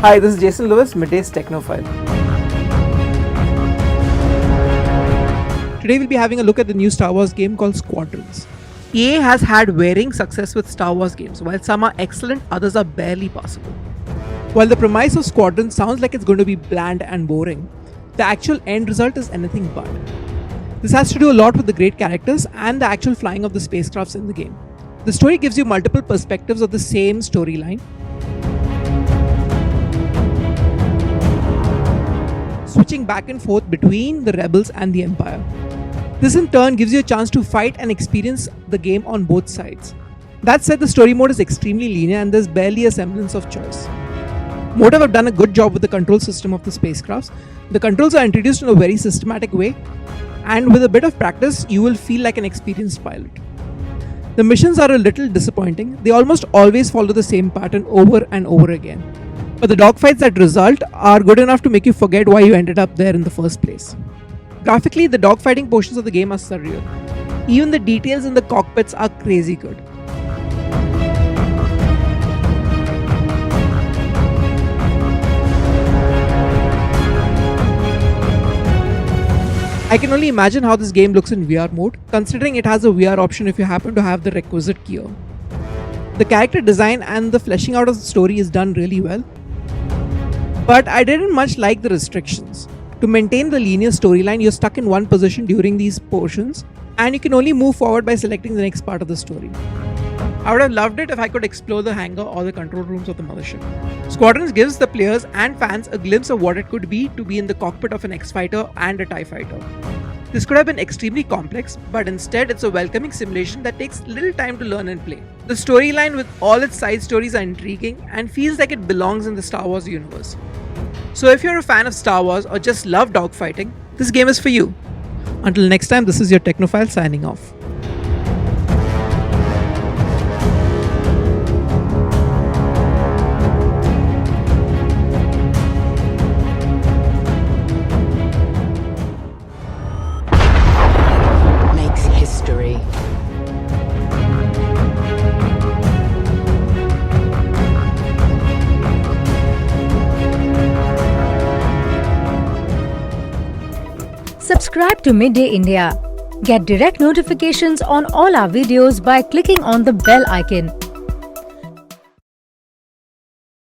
Hi, this is Jason Lewis, Midday's Technophile. Today we'll be having a look at the new Star Wars game called Squadrons. EA has had varying success with Star Wars games. While some are excellent, others are barely passable. While the premise of Squadrons sounds like it's going to be bland and boring, the actual end result is anything but. This has to do a lot with the great characters and the actual flying of the spacecrafts in the game. The story gives you multiple perspectives of the same storyline, switching back and forth between the rebels and the Empire. This in turn gives you a chance to fight and experience the game on both sides. That said, the story mode is extremely linear and there's barely a semblance of choice. Motive have done a good job with the control system of the spacecrafts. The controls are introduced in a very systematic way, and with a bit of practice, you will feel like an experienced pilot. The missions are a little disappointing. They almost always follow the same pattern over and over again. But the dogfights that result are good enough to make you forget why you ended up there in the first place. Graphically, the dogfighting portions of the game are surreal. Even the details in the cockpits are crazy good. I can only imagine how this game looks in VR mode, considering it has a VR option if you happen to have the requisite gear. The character design and the fleshing out of the story is done really well, but I didn't much like the restrictions. To maintain the linear storyline, you're stuck in one position during these portions, and you can only move forward by selecting the next part of the story. I would have loved it if I could explore the hangar or the control rooms of the mothership. Squadrons gives the players and fans a glimpse of what it could be to be in the cockpit of an X-Fighter and a TIE Fighter. This could have been extremely complex, but instead it's a welcoming simulation that takes little time to learn and play. The storyline with all its side stories are intriguing and feels like it belongs in the Star Wars universe. So if you're a fan of Star Wars or just love dogfighting, this game is for you. Until next time, this is your Technophile signing off. Makes history. Subscribe to Midday India. Get direct notifications on all our videos by clicking on the bell icon.